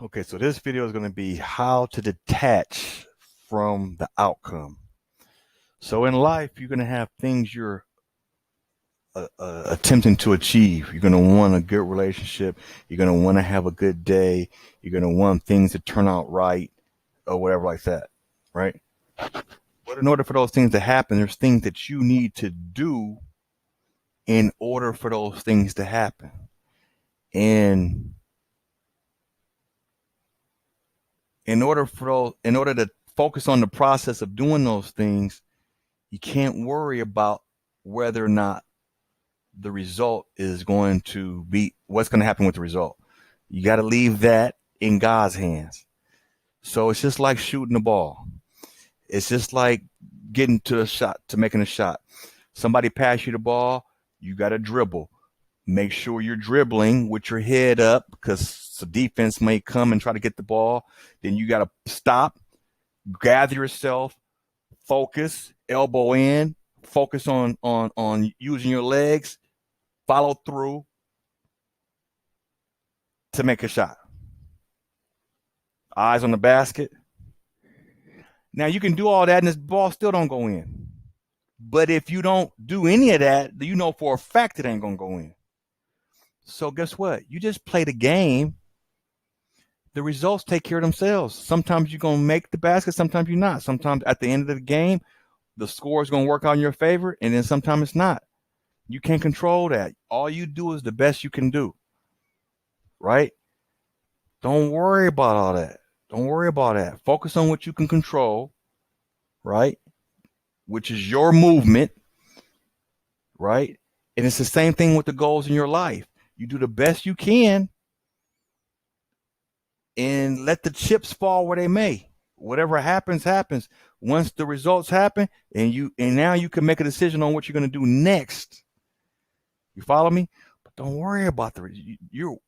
Okay, so this video is going to be how to detach from the outcome. So in life, you're going to have things you're attempting to achieve. You're going to want a good relationship. You're going to want to have a good day. You're going to want things to turn out right or whatever like that, right? But in order for those things to happen, there's things that you need to do in order for those things to happen. And in order to focus on the process of doing those things, you can't worry about whether or not the result is going to be what's going to happen with the result. You got to leave that in God's hands. So it's just like shooting the ball. It's just like getting to making a shot. Somebody pass you the ball, you got to dribble. Make sure you're dribbling with your head up because the defense may come and try to get the ball. Then you got to stop, gather yourself, focus, elbow in, focus on using your legs, follow through to make a shot. Eyes on the basket. Now you can do all that and this ball still don't go in. But if you don't do any of that, you know for a fact it ain't gonna go in. So guess what? You just play the game. The results take care of themselves. Sometimes you're gonna make the basket, sometimes you're not. Sometimes at the end of the game, the score is gonna work out in your favor, and then sometimes it's not. You can't control that. All you do is the best you can do. Right? Don't worry about all that. Don't worry about that. Focus on what you can control, right? Which is your movement, right? And it's the same thing with the goals in your life. You do the best you can and let the chips fall where they may. Whatever happens, happens. Once the results happen, and now you can make a decision on what you're going to do next. You follow me? But don't worry about your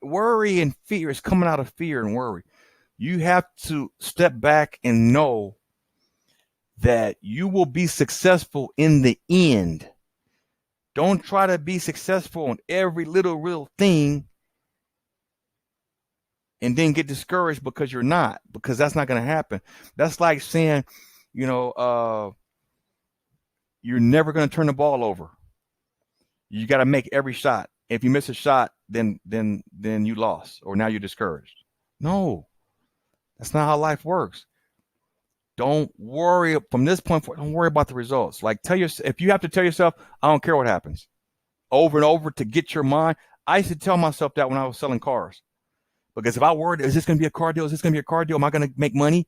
worry and fear is coming out of fear and worry. You have to step back and know that you will be successful in the end. Don't try to be successful on every little real thing and then get discouraged because you're not, because that's not going to happen. That's like saying, you're never going to turn the ball over. You got to make every shot. If you miss a shot, then you lost, or now you're discouraged. No, that's not how life works. Don't worry from this point forward. Don't worry about the results. Like if you have to tell yourself, I don't care what happens, over and over to get your mind. I used to tell myself that when I was selling cars, because if I worried, is this going to be a car deal? Is this going to be a car deal? Am I going to make money?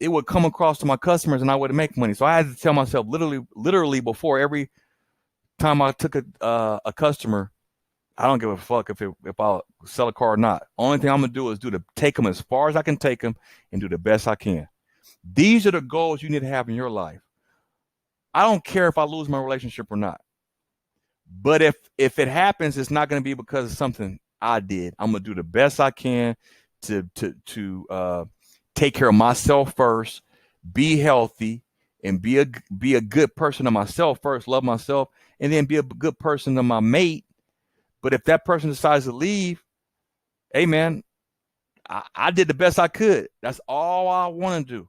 It would come across to my customers, and I wouldn't make money. So I had to tell myself literally before every time I took a customer, I don't give a fuck if I'll sell a car or not. Only thing I'm gonna do is take them as far as I can take them and do the best I can. These are the goals you need to have in your life. I don't care if I lose my relationship or not. But if it happens, it's not going to be because of something I did. I'm going to do the best I can to take care of myself first, be healthy, and be a good person to myself first, love myself, and then be a good person to my mate. But if that person decides to leave, hey man, I did the best I could. That's all I want to do.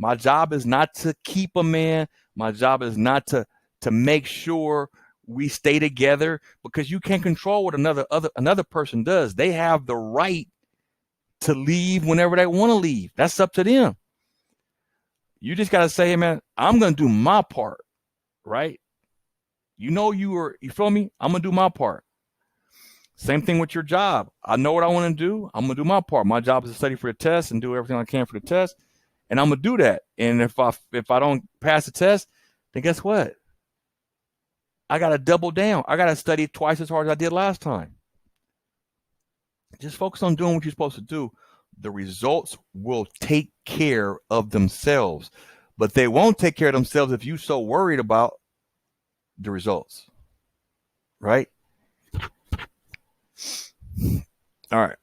My job is not to keep a man. My job is not to make sure we stay together, because you can't control what another person does. They have the right to leave whenever they want to leave. That's up to them. You just got to say, hey man, I'm going to do my part, right? You feel me? I'm going to do my part. Same thing with your job. I know what I want to do. I'm going to do my part. My job is to study for the test and do everything I can for the test. And I'm going to do that. And if I don't pass the test, then guess what? I got to double down. I got to study twice as hard as I did last time. Just focus on doing what you're supposed to do. The results will take care of themselves. But they won't take care of themselves if you're so worried about the results. Right? All right.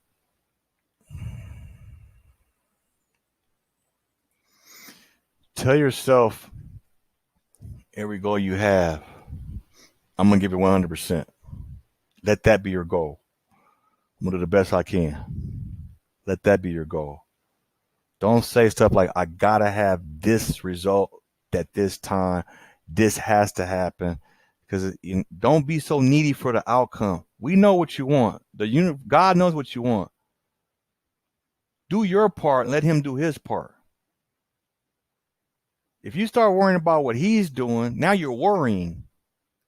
Tell yourself every goal you have, I'm going to give it 100%. Let that be your goal. I'm going to do the best I can. Let that be your goal. Don't say stuff like, I gotta have this result at this time. This has to happen. Because don't be so needy for the outcome. We know what you want. God knows what you want. Do your part and let him do his part. If you start worrying about what he's doing, now you're worrying.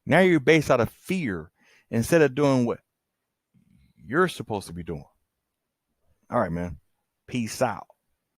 Now you're based out of fear instead of doing what you're supposed to be doing. All right, man. Peace out.